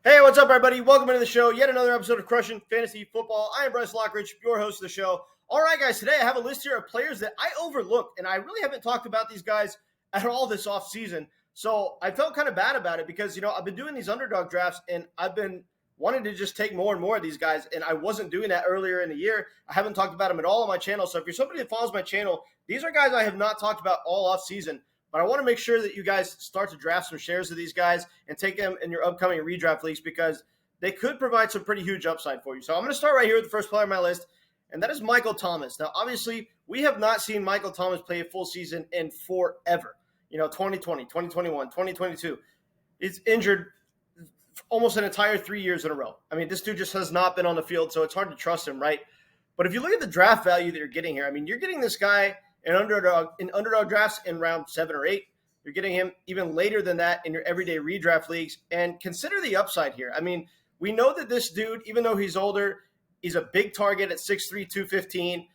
Hey, what's up, everybody? Welcome into the show. Yet another episode of Crushing Fantasy Football. I am Bryce Lockridge, your host of the show. All right, guys, today I have a list here of players that I overlooked, and I really haven't talked about these guys at all this offseason. So I felt kind of bad about it because, I've been doing these underdog drafts, and I've been wanting to just take more and more of these guys, and I wasn't doing that earlier in the year. I haven't talked about them at all on my channel. So if you're somebody that follows my channel, these are guys I have not talked about all offseason. But I want to make sure that you guys start to draft some shares of these guys and take them in your upcoming redraft leagues because they could provide some pretty huge upside for you. So I'm going to start right here with the first player on my list, and that is Michael Thomas. Now, obviously, we have not seen Michael Thomas play a full season in forever. 2020, 2021, 2022. He's injured almost an entire 3 years in a row. I mean, this dude just has not been on the field, so it's hard to trust him, right? But if you look at the draft value that you're getting here, I mean, you're getting this guy in underdog drafts in round 7 or 8. You're getting him even later than that in your everyday redraft leagues. And consider the upside here. I mean, we know that this dude, even though he's older, he's a big target at 6'3", 215.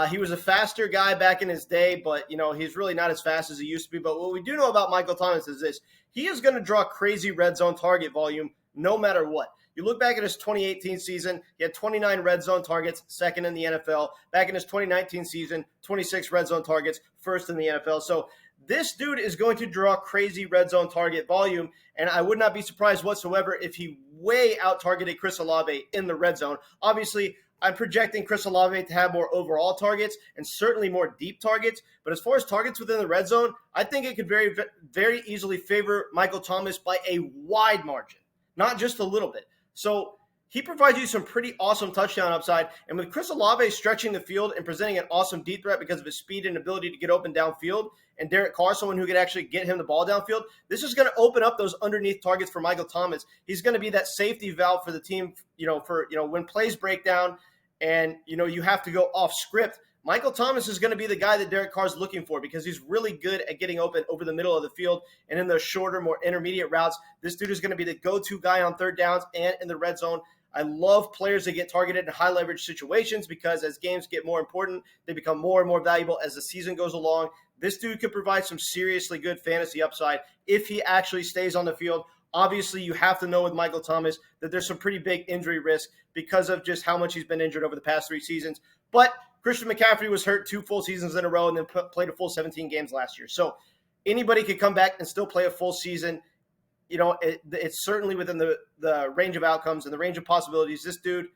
He was a faster guy back in his day, but, he's really not as fast as he used to be. But what we do know about Michael Thomas is this. He is going to draw crazy red zone target volume no matter what. You look back at his 2018 season, he had 29 red zone targets, second in the NFL. Back in his 2019 season, 26 red zone targets, first in the NFL. So this dude is going to draw crazy red zone target volume, and I would not be surprised whatsoever if he way out-targeted Chris Olave in the red zone. Obviously, I'm projecting Chris Olave to have more overall targets and certainly more deep targets. But as far as targets within the red zone, I think it could very, very easily favor Michael Thomas by a wide margin, not just a little bit. So he provides you some pretty awesome touchdown upside. And with Chris Olave stretching the field and presenting an awesome deep threat because of his speed and ability to get open downfield, and Derek Carr, someone who could actually get him the ball downfield, this is going to open up those underneath targets for Michael Thomas. He's going to be that safety valve for the team, when plays break down and, you have to go off script. Michael Thomas is going to be the guy that Derek Carr is looking for because he's really good at getting open over the middle of the field and in those shorter, more intermediate routes. This dude is going to be the go-to guy on third downs and in the red zone. I love players that get targeted in high leverage situations because as games get more important, they become more and more valuable as the season goes along. This dude could provide some seriously good fantasy upside if he actually stays on the field. Obviously, you have to know with Michael Thomas that there's some pretty big injury risk because of just how much he's been injured over the past 3 seasons. But Christian McCaffrey was hurt 2 full seasons in a row and then played a full 17 games last year. So anybody could come back and still play a full season. It's certainly within the range of outcomes and the range of possibilities. This dude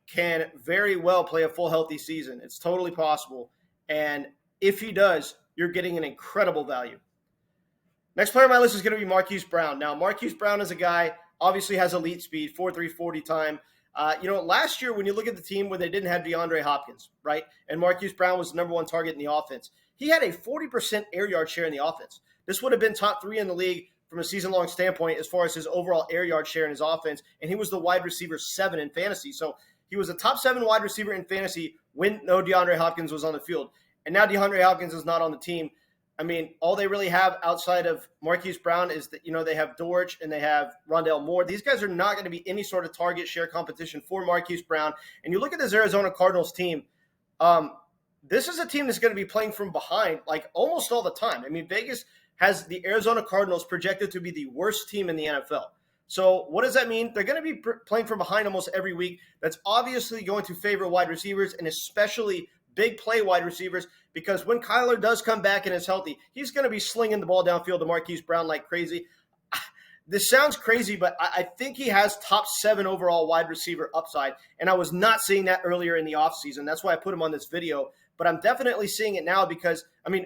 can very well play a full healthy season. It's totally possible. And if he does, you're getting an incredible value. Next player on my list is going to be Marquis Brown. Now, Marquis Brown is a guy, obviously has elite speed, 4.3 40 time. Last year when you look at the team when they didn't have DeAndre Hopkins, right, and Marquis Brown was the number 1 target in the offense, he had a 40% air yard share in the offense. This would have been top 3 in the league from a season-long standpoint as far as his overall air yard share in his offense, and he was the wide receiver 7 in fantasy. So he was a top 7 wide receiver in fantasy when no DeAndre Hopkins was on the field. And now DeAndre Hopkins is not on the team. I mean, all they really have outside of Marquis Brown is that, they have Dortch and they have Rondale Moore. These guys are not going to be any sort of target share competition for Marquis Brown. And you look at this Arizona Cardinals team, this is a team that's going to be playing from behind like almost all the time. I mean, Vegas has the Arizona Cardinals projected to be the worst team in the NFL. So what does that mean? They're going to be playing from behind almost every week. That's obviously going to favor wide receivers and especially big play wide receivers because when Kyler does come back and is healthy, he's going to be slinging the ball downfield to Marquis Brown like crazy. This sounds crazy, but I think he has top 7 overall wide receiver upside, and I was not seeing that earlier in the offseason. That's why I put him on this video. But I'm definitely seeing it now because,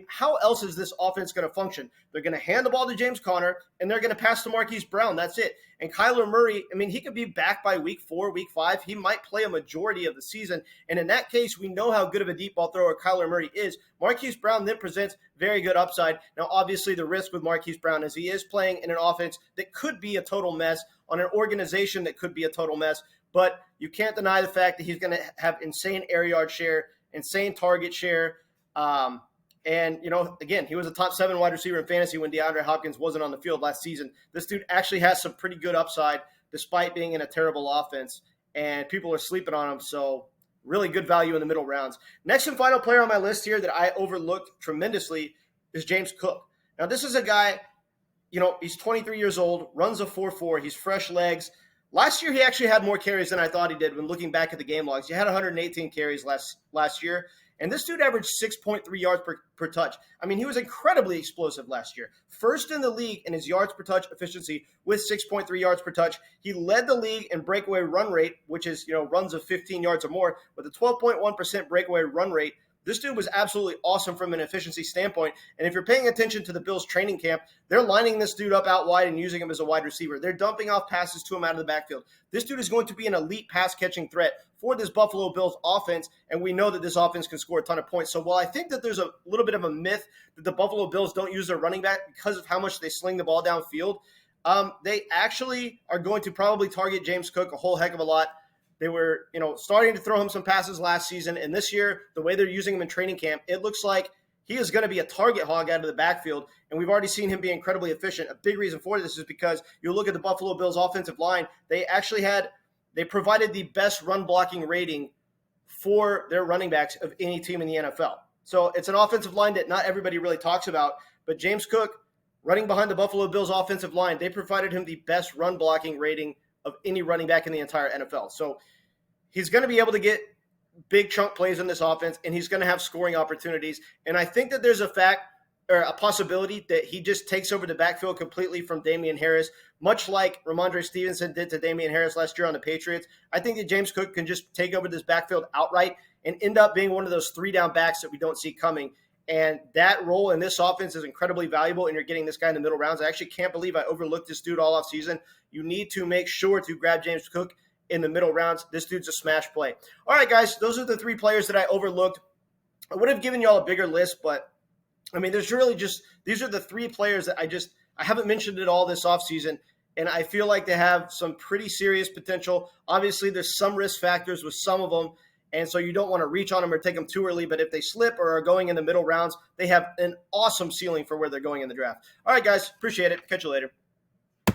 how else is this offense going to function? They're going to hand the ball to James Conner, and they're going to pass to Marquise Brown. That's it. And Kyler Murray, he could be back by week 4, week 5. He might play a majority of the season. And in that case, we know how good of a deep ball thrower Kyler Murray is. Marquise Brown then presents very good upside. Now, obviously, the risk with Marquise Brown is he is playing in an offense that could be a total mess, on an organization that could be a total mess. But you can't deny the fact that he's going to have insane air yard share, insane target share. And, again, he was a top 7 wide receiver in fantasy when DeAndre Hopkins wasn't on the field last season. This dude actually has some pretty good upside despite being in a terrible offense, and people are sleeping on him. So really good value in the middle rounds. Next and final player on my list here that I overlooked tremendously is James Cook. Now, this is a guy, he's 23 years old, runs a 4.4. He's fresh legs. Last year, he actually had more carries than I thought he did when looking back at the game logs. He had 118 carries last year, and this dude averaged 6.3 yards per touch. I mean, he was incredibly explosive last year. First in the league in his yards per touch efficiency with 6.3 yards per touch. He led the league in breakaway run rate, which is, runs of 15 yards or more, with a 12.1% breakaway run rate. This dude was absolutely awesome from an efficiency standpoint. And if you're paying attention to the Bills training camp, they're lining this dude up out wide and using him as a wide receiver. They're dumping off passes to him out of the backfield. This dude is going to be an elite pass catching threat for this Buffalo Bills offense. And we know that this offense can score a ton of points. So while I think that there's a little bit of a myth that the Buffalo Bills don't use their running back because of how much they sling the ball downfield, they actually are going to probably target James Cook a whole heck of a lot. They were, starting to throw him some passes last season. And this year, the way they're using him in training camp, it looks like he is going to be a target hog out of the backfield. And we've already seen him be incredibly efficient. A big reason for this is because you look at the Buffalo Bills offensive line, they provided the best run blocking rating for their running backs of any team in the NFL. So it's an offensive line that not everybody really talks about. But James Cook, running behind the Buffalo Bills offensive line, they provided him the best run blocking rating of any running back in the entire NFL. So he's going to be able to get big chunk plays in this offense, and he's going to have scoring opportunities. And I think that there's a possibility that he just takes over the backfield completely from Damian Harris, much like Ramondre Stevenson did to Damian Harris last year on the Patriots. I think that James Cook can just take over this backfield outright and end up being one of those 3-down backs that we don't see coming. And that role in this offense is incredibly valuable, and you're getting this guy in the middle rounds. I actually can't believe I overlooked this dude all offseason. You need to make sure to grab James Cook in the middle rounds. This dude's a smash play. All right, guys, those are the 3 players that I overlooked. I would have given you all a bigger list, but, I mean, there's really just – these are the 3 players that I haven't mentioned at all this offseason, and I feel like they have some pretty serious potential. Obviously, there's some risk factors with some of them, and so you don't want to reach on them or take them too early. But if they slip or are going in the middle rounds, they have an awesome ceiling for where they're going in the draft. All right, guys, appreciate it. Catch you later.